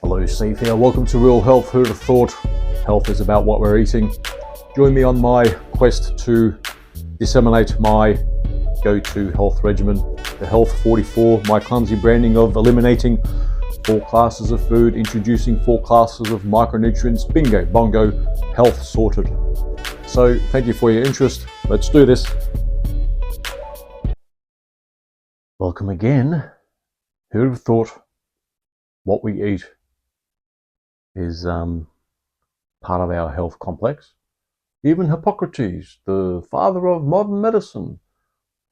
Hello, Steve here. Welcome to Real Health. Who'd have thought health is about what we're eating? Join me on my quest to disseminate my go-to health regimen, the Health 44, my clumsy branding of eliminating 4 classes of food, introducing 4 classes of micronutrients. Bingo, bongo, health sorted. So thank you for your interest. Let's do this. Welcome again. Who'd have thought what we eat is part of our health complex. Even Hippocrates, the father of modern medicine,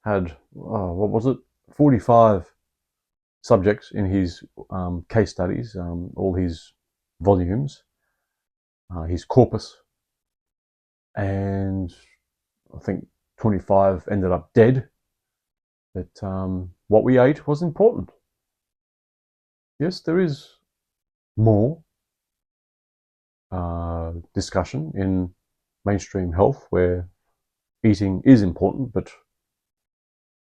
had, 45 subjects in his case studies, all his volumes, his corpus, and I think 25 ended up dead. That what we ate was important. Yes, there is more discussion in mainstream health where eating is important, but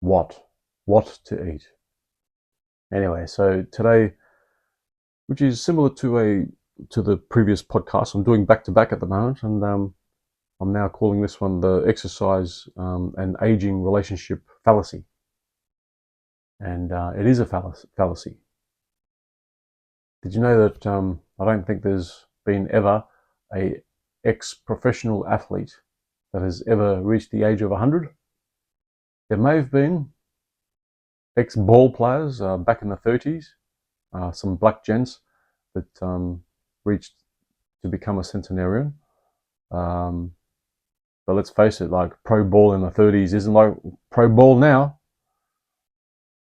what to eat? Anyway, so today, which is similar to the previous podcast, I'm doing back to back at the moment, and I'm now calling this one the exercise and aging relationship fallacy, and it is a fallacy. Did you know that I don't think there's been ever a ex-professional athlete that has ever reached the age of 100? There may have been ex-ball players back in the 30s, some black gents that reached to become a centenarian. But let's face it, like pro ball in the 30s isn't like pro ball now.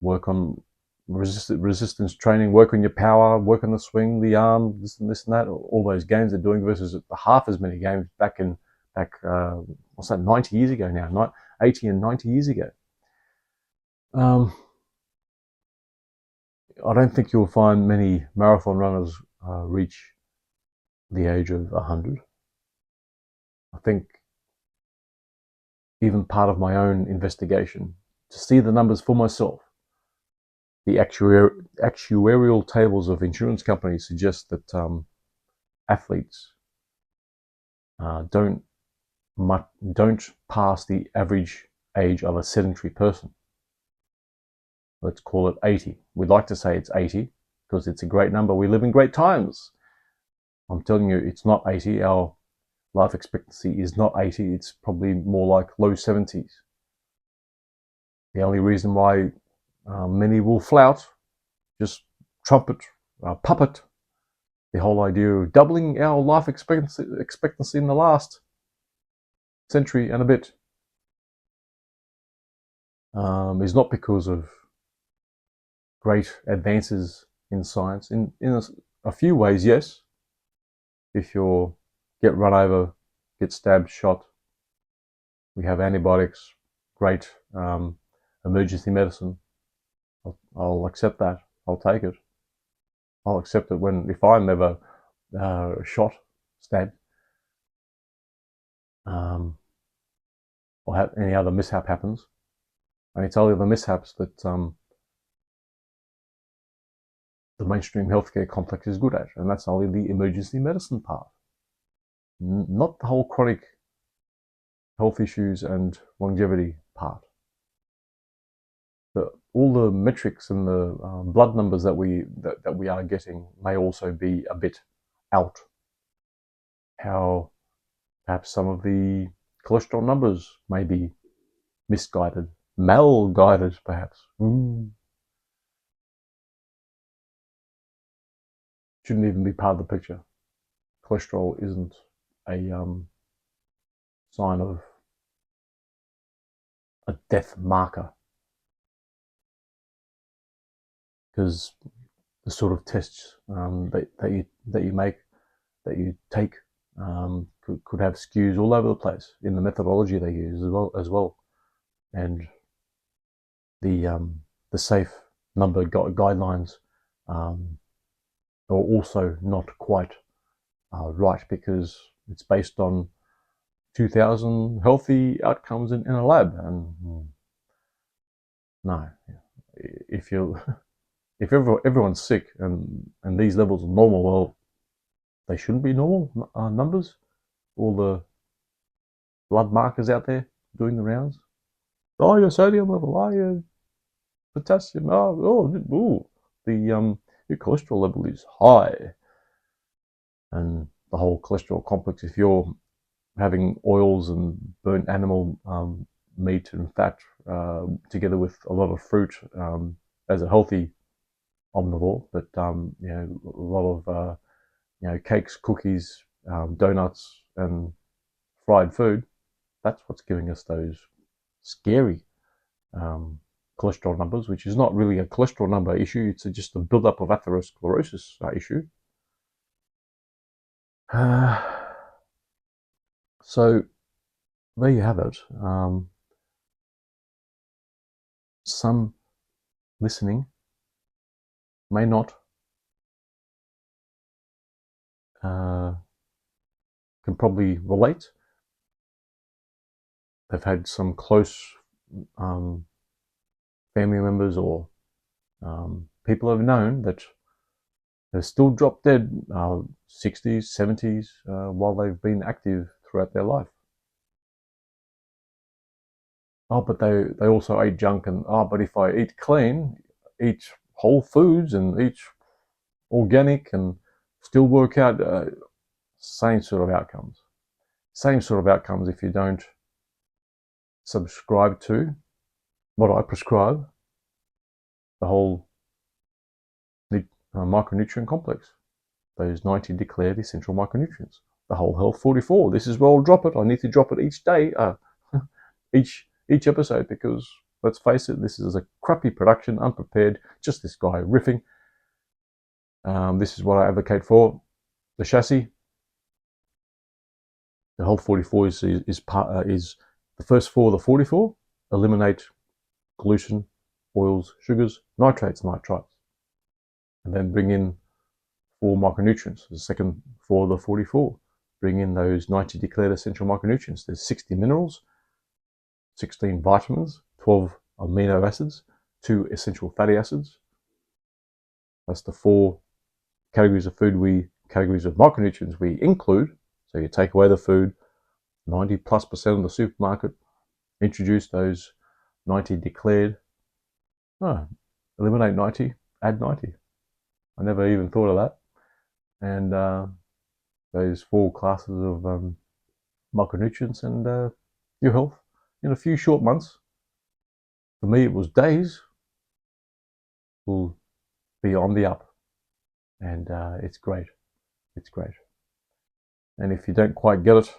Work on resistance training, work on your power, work on the swing, the arm, this and that. All those games they're doing versus half as many games back 90 years ago now, 80 and 90 years ago. I don't think you'll find many marathon runners reach the age of 100. I think even part of my own investigation, to see the numbers for myself, the actuarial tables of insurance companies suggest that athletes don't pass the average age of a sedentary person. Let's call it 80. We'd like to say it's 80 because it's a great number. We live in great times. I'm telling you, it's not 80. Our life expectancy is not 80. It's probably more like low 70s. The only reason why many will flout, just puppet the whole idea of doubling our life expectancy in the last century and a bit is not because of great advances in science. In a few ways, yes. If you get run over, get stabbed, shot, we have antibiotics, great emergency medicine. I'll accept that. I'll take it. I'll accept it if I'm ever shot, stabbed, or any other mishap happens. And it's only the mishaps that the mainstream healthcare complex is good at, and that's only the emergency medicine part, not the whole chronic health issues and longevity part. All the metrics and the blood numbers that we are getting may also be a bit out. How perhaps some of the cholesterol numbers may be misguided, mal-guided perhaps. Shouldn't even be part of the picture. Cholesterol isn't a sign of a death marker, because the sort of tests that you take could have skews all over the place in the methodology they use as well, and the safe number guidelines are also not quite right, because it's based on 2,000 healthy outcomes in a lab, and no, if you if everyone's sick and these levels are normal, well, they shouldn't be normal numbers. All the blood markers out there doing the rounds. Oh, your sodium level. Oh, your potassium. Your cholesterol level is high, and the whole cholesterol complex. If you're having oils and burnt animal meat and fat together with a lot of fruit as a healthy omnivore, but a lot of cakes, cookies, donuts, and fried food. That's what's giving us those scary cholesterol numbers, which is not really a cholesterol number issue. It's just a buildup of atherosclerosis issue. So there you have it. Some listening may not can probably relate. They've had some close family members or people have known that they've still dropped dead 60s, 70s while they've been active throughout their life. Oh, but they also ate junk, and but if I eat clean, eat whole foods and eat organic and still work out, same sort of outcomes. Same sort of outcomes if you don't subscribe to what I prescribe, the whole micronutrient complex, those 90 declared essential micronutrients, the whole health 44. This is where I'll drop it. I need to drop it each day, each episode, because let's face it, this is a crappy production, unprepared, just this guy riffing. This is what I advocate for. The chassis, the whole 44 is the first four of the 44. Eliminate gluten, oils, sugars, nitrates, nitrites, and then bring in 4 micronutrients. The second 4 of the 44. Bring in those 90 declared essential micronutrients. There's 60 minerals, 16 vitamins, 12 amino acids, 2 essential fatty acids. That's the 4 categories of micronutrients we include. So you take away the food, 90+% of the supermarket introduce those 90 declared. Eliminate 90, add 90. I never even thought of that. And those 4 classes of micronutrients and your health in a few short months. For me, it was days. Will be on the up, and it's great. It's great. And if you don't quite get it,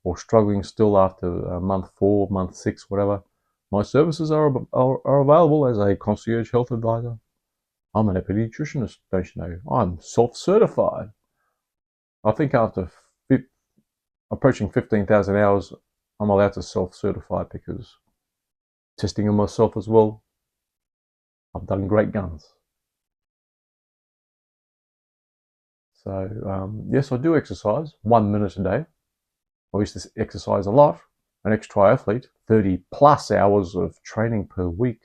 or struggling still after month 4, month 6, whatever, my services are available as a concierge health advisor. I'm an epi nutritionist, don't you know? I'm self-certified. I think after approaching 15,000 hours, I'm allowed to self-certify because testing on myself as well, I've done great guns. So yes, I do exercise 1 minute a day. I used to exercise a lot. An ex-triathlete, 30+ hours of training per week.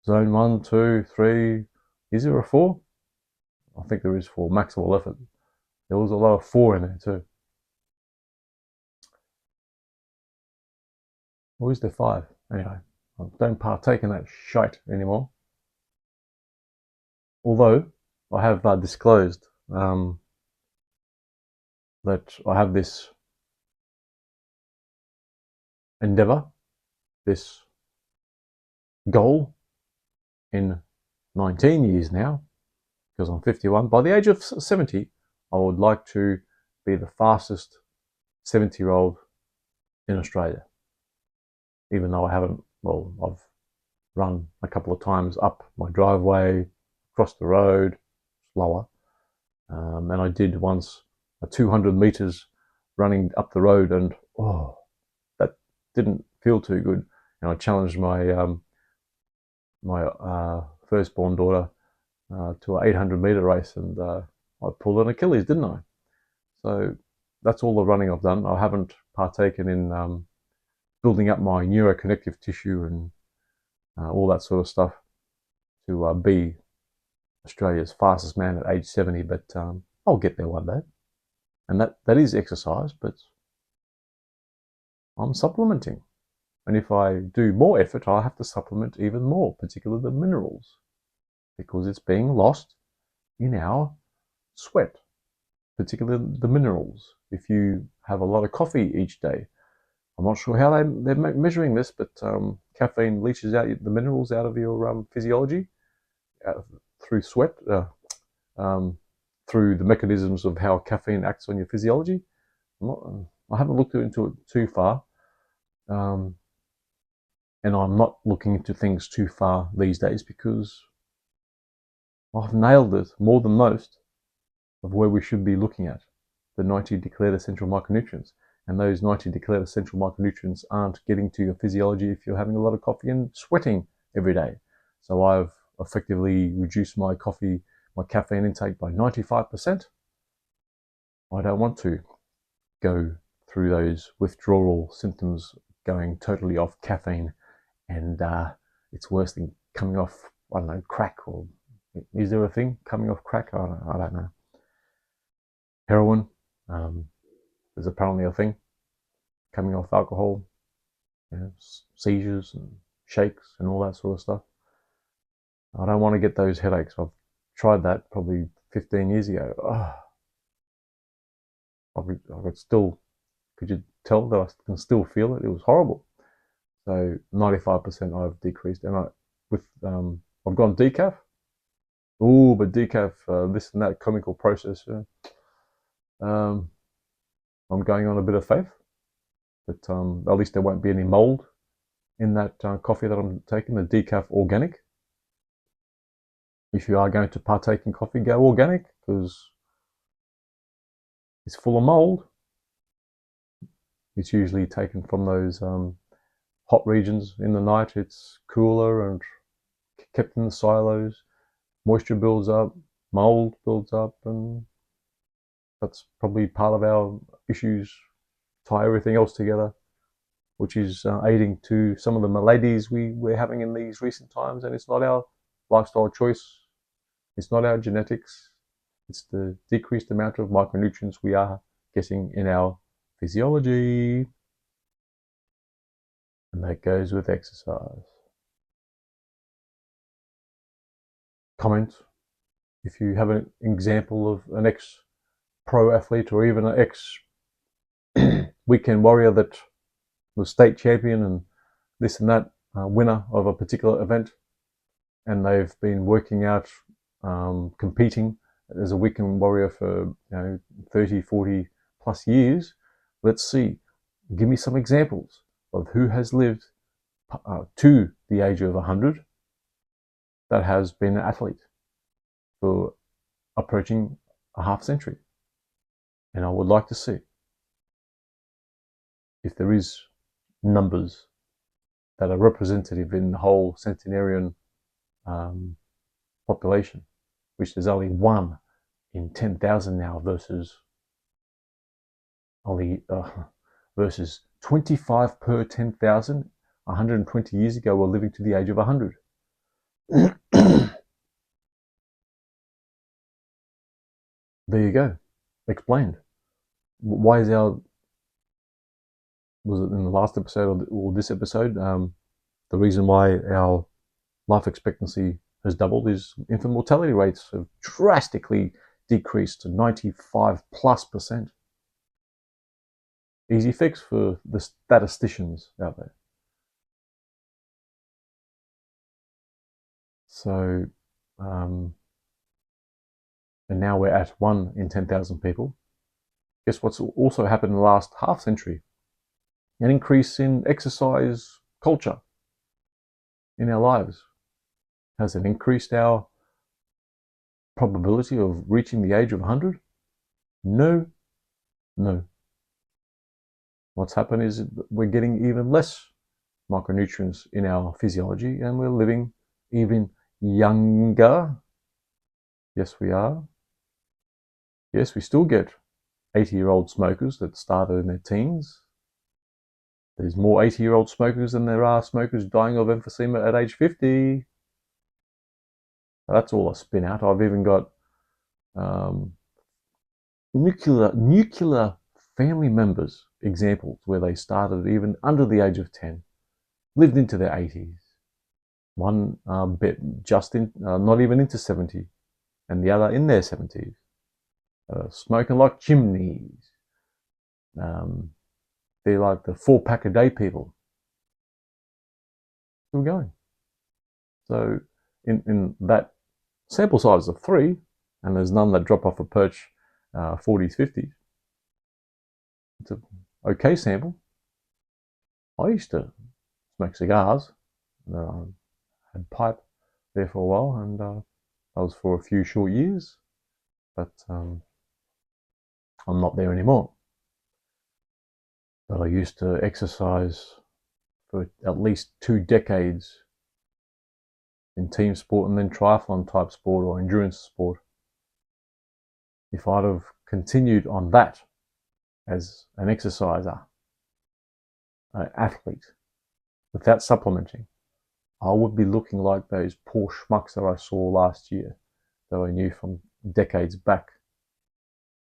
Zone 1, 2, 3. Is there a 4? I think there is 4. Maximal effort. There was a lot of 4 in there too. Or is there 5? Anyway, I don't partake in that shite anymore. Although I have disclosed that I have this endeavor, this goal in 19 years now, because I'm 51. By the age of 70, I would like to be the fastest 70-year-old in Australia. Even though I haven't, well, I've run a couple of times up my driveway, across the road, slower. And I did once 200 meters running up the road, and that didn't feel too good. And I challenged my firstborn daughter to an 800-meter race, and I pulled an Achilles, didn't I? So that's all the running I've done. I haven't partaken in building up my neuroconnective tissue and all that sort of stuff. to be Australia's fastest man at age 70, but I'll get there one day. And that is exercise, but I'm supplementing. And if I do more effort, I'll have to supplement even more, particularly the minerals, because it's being lost in our sweat, particularly the minerals. If you have a lot of coffee each day, I'm not sure how they're measuring this, but caffeine leaches out the minerals out of your physiology through sweat, through the mechanisms of how caffeine acts on your physiology. I haven't looked into it too far, and I'm not looking into things too far these days because I've nailed it more than most of where we should be looking at, the 90 declared essential micronutrients. And those 90 declared essential micronutrients aren't getting to your physiology if you're having a lot of coffee and sweating every day. So I've effectively reduced my caffeine intake by 95%. I don't want to go through those withdrawal symptoms going totally off caffeine, and it's worse than coming off, I don't know, crack, or is there a thing coming off crack? I don't know. Heroin is apparently a thing. Coming off alcohol, seizures and shakes and all that sort of stuff. I don't want to get those headaches. I've tried that probably 15 years ago. I could still, could you tell that I can still feel it? It was horrible. So 95% I've decreased, and I've gone decaf. Oh, but decaf, this and that chemical process. I'm going on a bit of faith that at least there won't be any mold in that coffee that I'm taking, the decaf organic. If you are going to partake in coffee, go organic, because it's full of mold. It's usually taken from those hot regions in the night. It's cooler and kept in the silos. Moisture builds up, mold builds up, and that's probably part of our issues. Tie everything else together, which is aiding to some of the maladies we're having in these recent times. And it's not our lifestyle choice. It's not our genetics. It's the decreased amount of micronutrients we are getting in our physiology. And that goes with exercise. Comment if you have an example of an ex-pro athlete or even an ex-weekend warrior that was state champion and this and that, winner of a particular event, and they've been working out, competing as a weekend warrior for 30, 40 plus years. Let's see, give me some examples of who has lived to the age of 100 that has been an athlete for approaching a half century. And I would like to see if there is numbers that are representative in the whole centenarian population, which there's only 1 in 10,000 now versus 25 per 10,000 120 years ago were living to the age of 100. There you go. Explained. Why is was it in the last episode or this episode, the reason why our life expectancy has doubled is infant mortality rates have drastically decreased to 95+%. Easy fix for the statisticians out there. So, and now we're at 1 in 10,000 people. Guess what's also happened in the last half century? An increase in exercise culture in our lives. Has it increased our probability of reaching the age of 100? No. What's happened is we're getting even less micronutrients in our physiology, and we're living even younger. Yes, we are. Yes, we still get 80-year-old smokers that started in their teens. There's more 80-year-old smokers than there are smokers dying of emphysema at age 50. So that's all I spin out. I've even got um, nuclear family members examples where they started even under the age of 10, lived into their 80s. One bit just in, not even into 70, and the other in their 70s, smoking like chimneys. Um, they're like the 4-pack a day people. Still going. So in that sample size of 3, and there's none that drop off a perch 40s, 50s, it's an okay sample. I used to smoke cigars. I had pipe there for a while, and that was for a few short years, but I'm not there anymore. But I used to exercise for at least 2 decades in team sport and then triathlon type sport or endurance sport. If I'd have continued on that as an exerciser, an athlete, without supplementing, I would be looking like those poor schmucks that I saw last year, that I knew from decades back.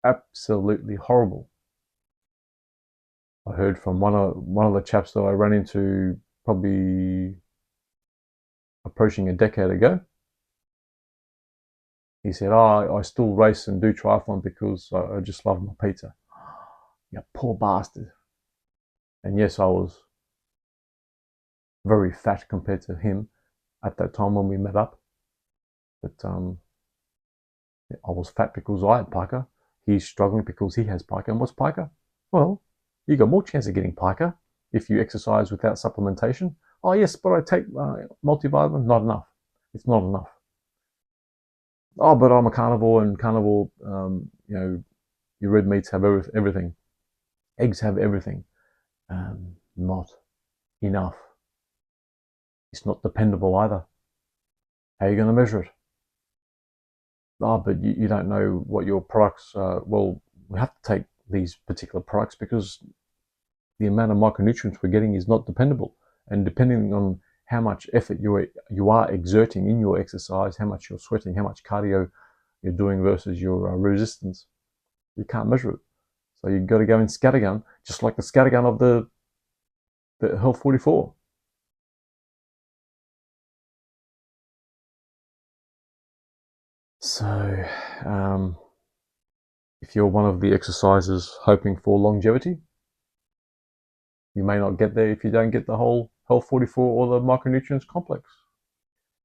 Absolutely horrible. I heard from one of the chaps that I ran into probably approaching a decade ago. He said, "Oh, I still race and do triathlon because I just love my pizza." You poor bastard. And yes, I was very fat compared to him at that time when we met up. But I was fat because I had pica. He's struggling because he has pica. And what's pica? Well, you got more chance of getting pica if you exercise without supplementation. Oh yes, but I take multivitamin. Not enough. It's not enough. Oh, but I'm a carnivore, and carnivore, your red meats have everything. Eggs have everything. Not enough. It's not dependable either. How are you going to measure it? Oh, but you don't know what your products are. Well, we have to take these particular products because the amount of micronutrients we're getting is not dependable. And depending on how much effort you are exerting in your exercise, how much you're sweating, how much cardio you're doing versus your resistance, you can't measure it. So you've got to go in scattergun, just like the scattergun of the Health 44. So, if you're one of the exercisers hoping for longevity, you may not get there if you don't get the whole Health 44 or the micronutrients complex.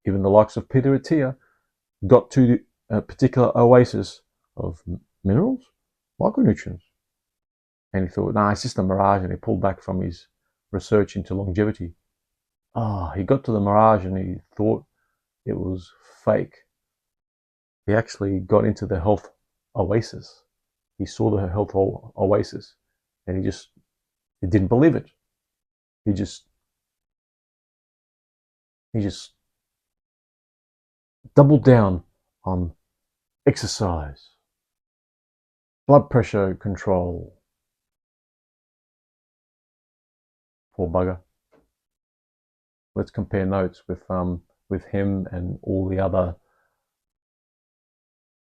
Even the likes of Peter Attia got to a particular oasis of minerals, micronutrients. And he thought, nah, it's just a mirage, and he pulled back from his research into longevity. He got to the mirage and he thought it was fake. He actually got into the health oasis. He saw the health oasis, and he didn't believe it. He just doubled down on exercise, blood pressure control. Poor bugger. Let's compare notes with him and all the other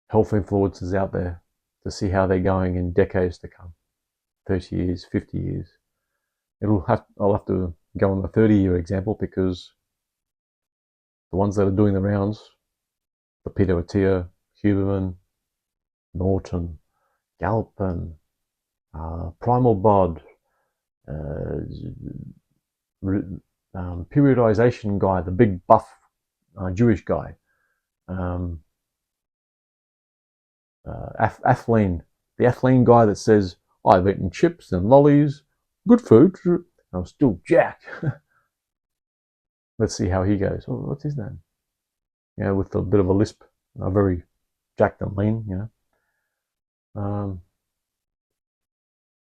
health influencers out there to see how they're going in decades to come. 30 years, 50 years. I'll have to go on the 30-year example because the ones that are doing the rounds, the Peter Attia, Huberman, Norton, Galpin, Primal Bod, periodization guy, the big buff Jewish guy, Athlean, the Athlean guy that says, I've eaten chips and lollies, good food, and I'm still jacked. Let's see how he goes. Oh, what's his name? With a bit of a lisp, very jacked and lean,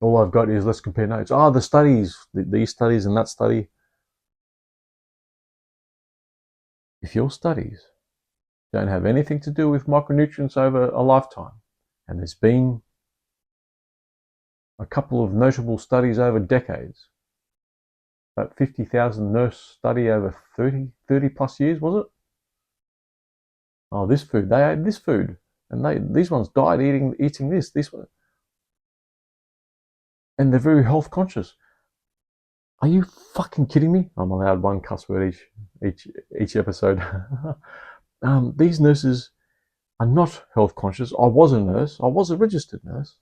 all I've got is let's compare notes. The studies, these studies and that study. If your studies don't have anything to do with micronutrients over a lifetime, and there's been a couple of notable studies over decades, about 50,000 nurse study over 30 plus years, was it? Oh, this food, they ate this food, and these ones died eating this one, and they're very health conscious. Are you fucking kidding me? I'm allowed one cuss word each episode. These nurses are not health conscious. I was a nurse. I was a registered nurse,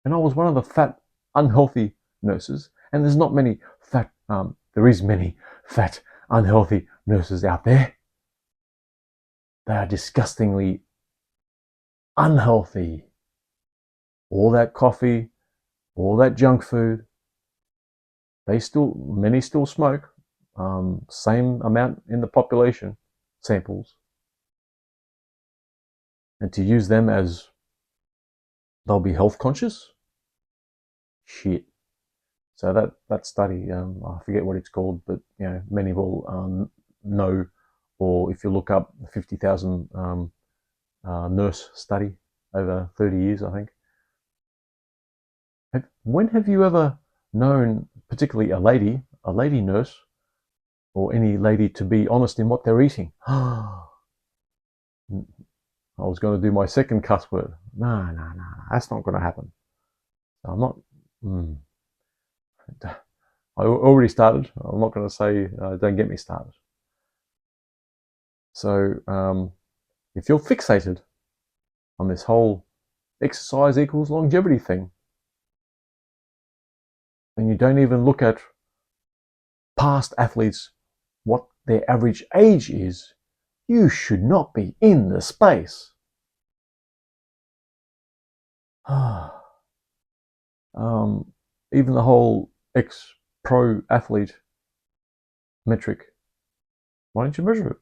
and I was one of the fat, unhealthy nurses. And there's not many fat. There is many fat, unhealthy nurses out there. They are disgustingly unhealthy. All that coffee, all that junk food. Many still smoke. Same amount in the population samples, and to use them as they'll be health conscious. Shit. So that study, I forget what it's called, but many will know, or if you look up the 50,000 nurse study over 30 years, I think. When have you ever known, particularly a lady nurse, or any lady, to be honest in what they're eating? I was going to do my second cuss word. No, that's not going to happen. I'm not. I already started. I'm not going to say don't get me started. So if you're fixated on this whole exercise equals longevity thing, and you don't even look at past athletes, what their average age is, you should not be in the space. Even the whole ex-pro athlete metric, why don't you measure it?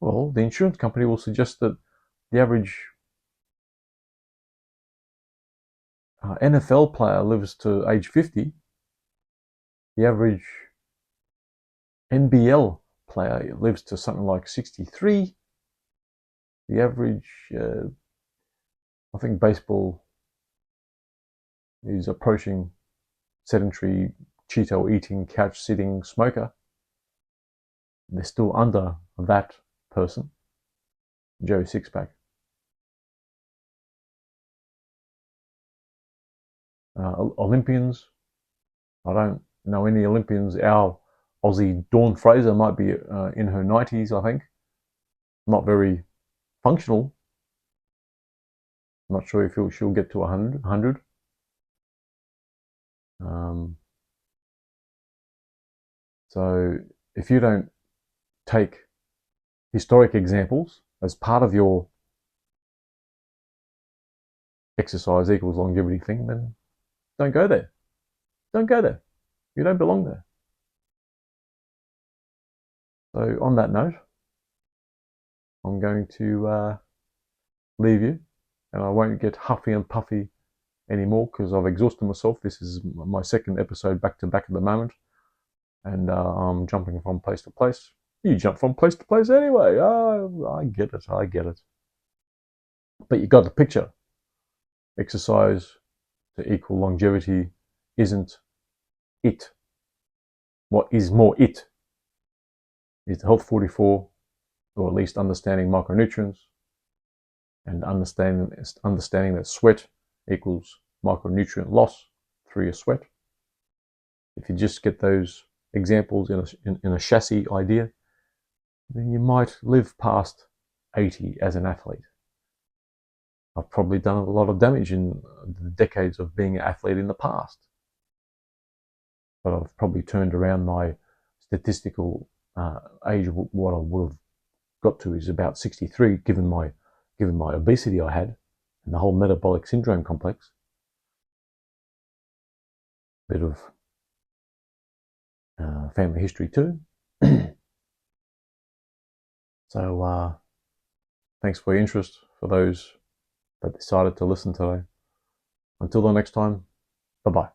Well, the insurance company will suggest that the average NFL player lives to age 50. The average NBL player lives to something like 63. The average, I think baseball is approaching sedentary, Cheeto eating, couch sitting smoker. They're still under that person, Joe Sixpack. Olympians, I don't know any Olympians. Our Aussie Dawn Fraser might be in her 90s, I think. Not very functional. I'm not sure if she'll get to 100. So if you don't take historic examples as part of your exercise equals longevity thing, then don't go there. Don't go there. You don't belong there. So on that note, I'm going to leave you, and I won't get huffy and puffy anymore because I've exhausted myself. This is my second episode back to back at the moment, and I'm jumping from place to place. You jump from place to place anyway. Oh, I get it. But you got the picture. Exercise to equal longevity isn't it. What is more it is the Health 44, or at least understanding micronutrients, and understanding that sweat equals micronutrient loss through your sweat. If you just get those examples in a chassis idea, then you might live past 80 as an athlete. I've probably done a lot of damage in the decades of being an athlete in the past, but I've probably turned around my statistical age of what I would have got to is about 63, given my obesity I had and the whole metabolic syndrome complex. Bit of family history too. So thanks for your interest, for those that decided to listen today. Until the next time, bye-bye.